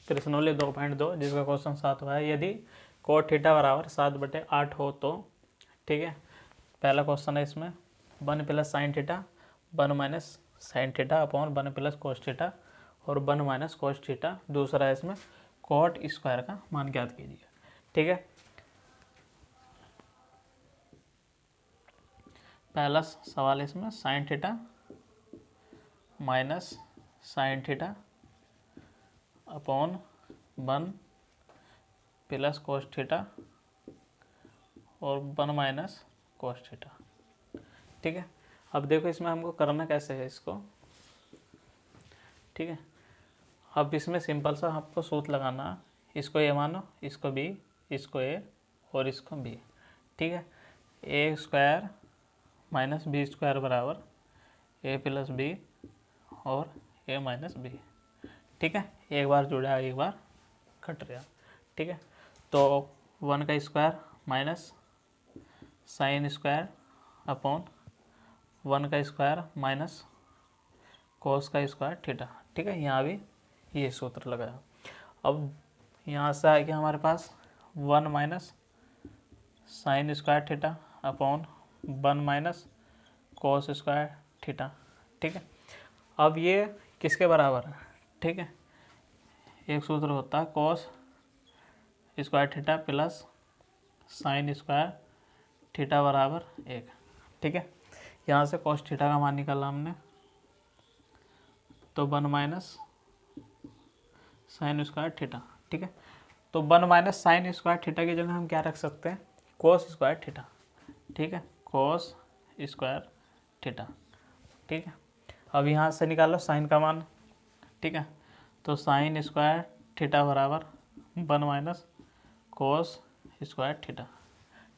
कृष्णोली 2.2 जिसका क्वेश्चन 7 हुआ है। यदि कोट थीटा बराबर 7/8 हो तो, ठीक है, पहला क्वेश्चन है इसमें 1 plus sine theta 1 minus sine theta upon 1 plus cos theta और 1 माइनस कोस थीटा। दूसरा है इसमें कोट स्क्वायर का मान ज्ञात कीजिए, ठीक है। पहला सवाल इसमें sine theta minus sine theta upon 1 plus cos theta और 1 माइनस कोस थीटा, ठीक है। अब देखो इसमें हमको करना कैसे है इसको, ठीक है। अब इसमें सिंपल सा आपको सूत्र लगाना, इसको ए मानो, इसको बी, इसको ए और इसको बी, ठीक है। ए स्क्वायर माइनस बी स्क्वायर बराबर ए प्लस बी और ए माइनस बी, ठीक है। एक बार जुड़ा एक बार कट रहा, ठीक है। तो 1 का square minus sine square upon 1 का स्क्वायर माइनस कोस का स्क्वायर थीटा, ठीक है। यहाँ भी ये सूत्र लगाया। अब यहाँ से आ गया हमारे पास 1 minus sine square theta upon 1 minus cos square theta, ठीक है। अब ये किसके बराबर है, ठीक है। एक सूत्र होता है cos square theta plus sine square theta बराबर 1, ठीक है। यहाँ से कोस थीटा का मान निकाला हमने, तो 1 माइनस साइन स्क्वायर थीटा, ठीक है। तो 1 माइनस साइन स्क्वायर थीटा की जगह हम क्या रख सकते हैं, कोस स्क्वायर थीटा, ठीक है, कोस स्क्वायर थीटा, ठीक है। अब यहाँ से निकालो साइन का मान, ठीक है। तो साइन स्क्वायर थीटा बराबर 1 माइनस कोस स्क्वायर थीटा,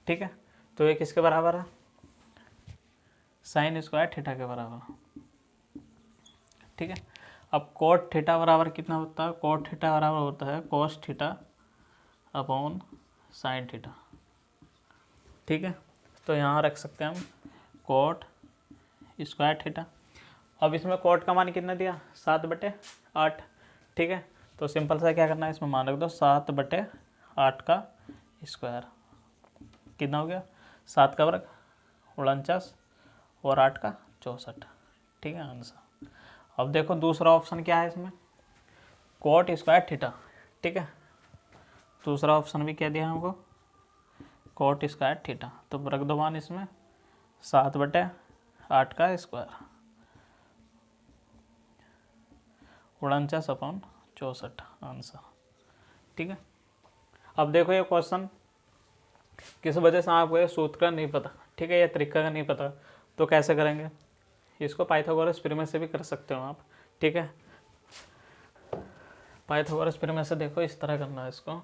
ठीक है। तो ये किसके बराबर है, साइन स्क्वायर थीटा के बराबर, ठीक है। अब कोट थीटा बराबर कितना होता है, कोट थीटा बराबर होता है cos theta upon sine theta, ठीक है। तो यहाँ रख सकते हैं हम कोट स्क्वायर थीटा। अब इसमें कोट का मान कितना दिया, 7/8, ठीक है। तो सिंपल सा क्या करना है, इसमें मान रख दो 7/8 का स्क्वायर, कितना हो गया 7 का वर्ग 49 और 8 का 64, ठीक है आंसर। अब देखो दूसरा ऑप्शन क्या है इसमें, कोट स्क्वायर थीटा, ठीक है। दूसरा ऑप्शन भी क्या दिया हमको, कोट स्क्वायर थीटा। तो रख दो मान इसमें 7/8 का स्क्वायर 49/64 आंसर, ठीक है। अब देखो ये क्वेश्चन किस वजह से आपको ये सूत्र का नहीं पता, ठीक है, ये तरीका का नहीं पता, तो कैसे करेंगे, इसको पाइथागोरस प्रमेय से भी कर सकते हो आप, ठीक है। पाइथागोरस प्रमेय से देखो इस तरह करना है इसको,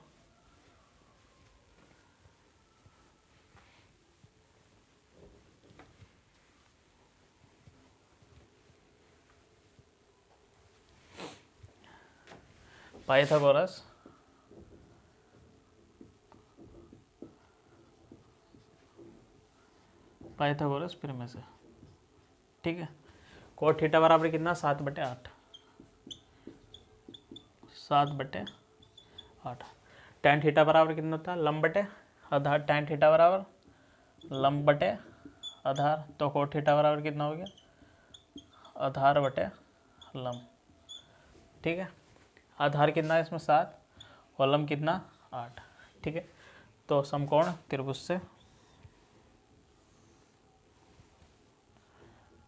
पाइथागोरस प्रमेय से, ठीक है। कोट थीटा बराबर कितना 7/8, 7/8। टैन थीटा बराबर कितना होता है, लंब बटे आधार, टैन थीटा बराबर लंब बटे आधार। तो कोट थीटा बराबर कितना हो गया, आधार बटे लंब, ठीक है। आधार कितना है इसमें 7 और लंब कितना 8, ठीक है। तो समकोण त्रिभुज से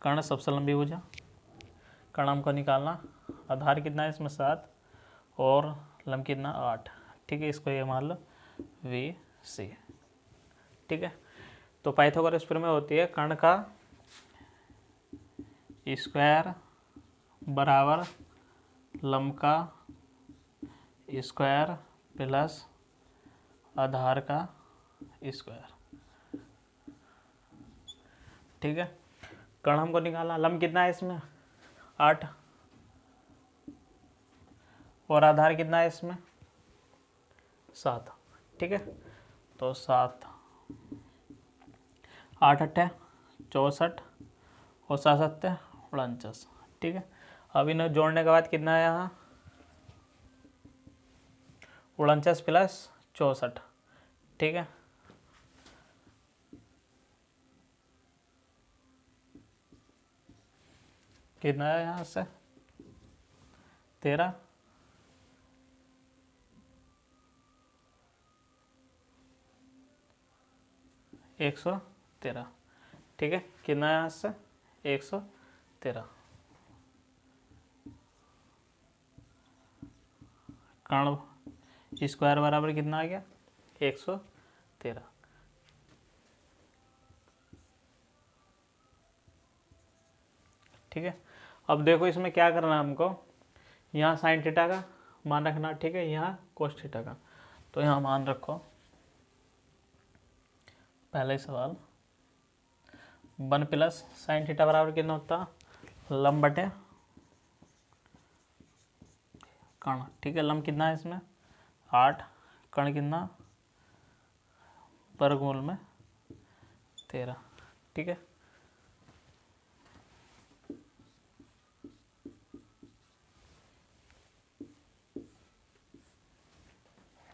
कर्ण सबसे लंबी भुजा, कर्ण हमको निकालना, आधार कितना है इसमें 7 और लंब कितना 8, ठीक है। इसको ये मान लो VC, ठीक है। तो पाइथागोरस प्रमेय होती है कर्ण का स्क्वायर बराबर लंब का स्क्वायर प्लस आधार का स्क्वायर, ठीक है। कर्ण हमको निकाला, लंब कितना है इसमें 8 और आधार कितना है इसमें 7, ठीक है। तो 7 8 8 64 और 7 7 49, ठीक है। अब इन्हें जोड़ने के बाद कितना है यहाँ 49 प्लस 64, ठीक है। कितना है यहाँ से 13, 113, ठीक है। कितना है यहाँ से 113। कर्ण स्क्वायर बराबर कितना आ गया 113, ठीक है। अब देखो इसमें क्या करना है हमको, यहाँ साइन थीटा का मान रखना, ठीक है, यहाँ कोस थीटा का। तो यहाँ मान रखो, पहला ही सवाल 1 प्लस साइन थीटा बराबर कितना होता, लंब बटे कर्ण, ठीक है। लंब कितना है इसमें 8, कर्ण कितना वर्गमूल में 13, ठीक है।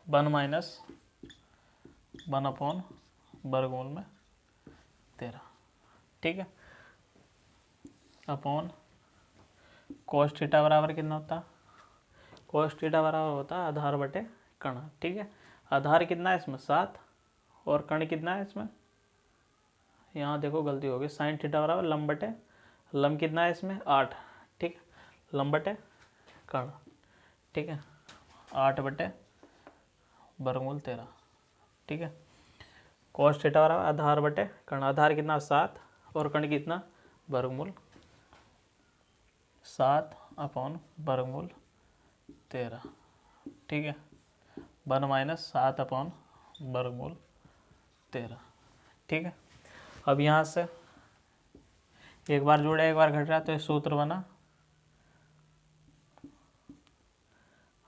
वन माइनस 1 अपॉन वर्गमूल में 13, ठीक है। अपॉन कोस थीटा बराबर कितना होता, कोस थीटा बराबर होता है आधार बटे कर्ण, ठीक है। आधार कितना है इसमें 7 और कर्ण कितना है इसमें, यहाँ देखो गलती हो गई, साइन थीटा बराबर लंब बटे, लंब कितना है इसमें 8, ठीक है, लंब बटे कर्ण, ठीक है, 8 बटे वर्गमूल 13, ठीक है। कोस थीटा बराबर आधार बटे कर्ण, आधार कितना 7 और कर्ण कितना वर्गमूल 7 अपॉन वर्गमूल 13, ठीक है। 1 माइनस 7 अपॉन वर्गमूल 13, ठीक है। अब यहाँ से एक बार जुड़ा एक बार घट रहा, तो ये सूत्र बना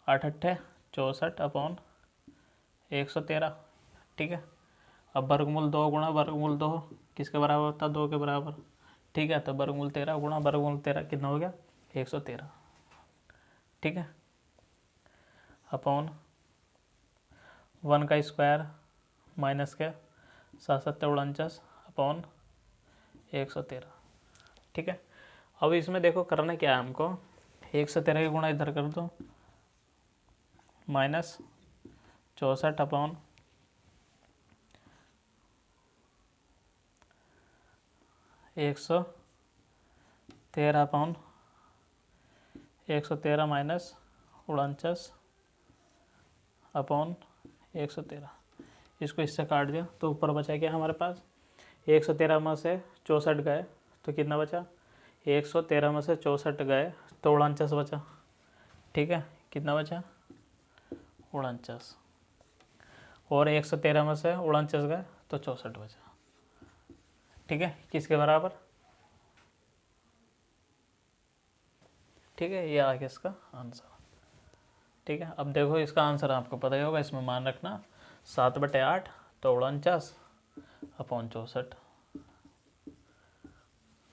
8 अट्ठे 64 अपॉन 113, ठीक है। अब वर्गमूल 2 गुणा वर्गमूल 2 किसके बराबर होता है 2 के बराबर, ठीक है। तो वर्गमूल 13 गुणा वर्गमूल 13 कितना हो गया 113, ठीक है। अपॉन 1 का स्क्वायर माइनस के 7 अपॉन 113, ठीक है। अब इसमें देखो करना क्या है हमको, 113 के गुणा इधर कर दो, minus 64 upon 113 upon 113 minus 49 upon 113, इसको इससे काट दिया तो ऊपर बचा क्या हमारे पास, 113 में से 64 गए तो कितना बचा, 113 में से 64 गए तो 49 बचा, ठीक है। कितना बचा 49, और 113 में से 49 गए तो 64 बचा, ठीक है। किसके बराबर, ठीक है, ये आ गया इसका आंसर, ठीक है। अब देखो इसका आंसर आपको पता ही होगा, इसमें मान रखना 7/8 तो 49 अपॉन 64,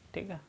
ठीक है।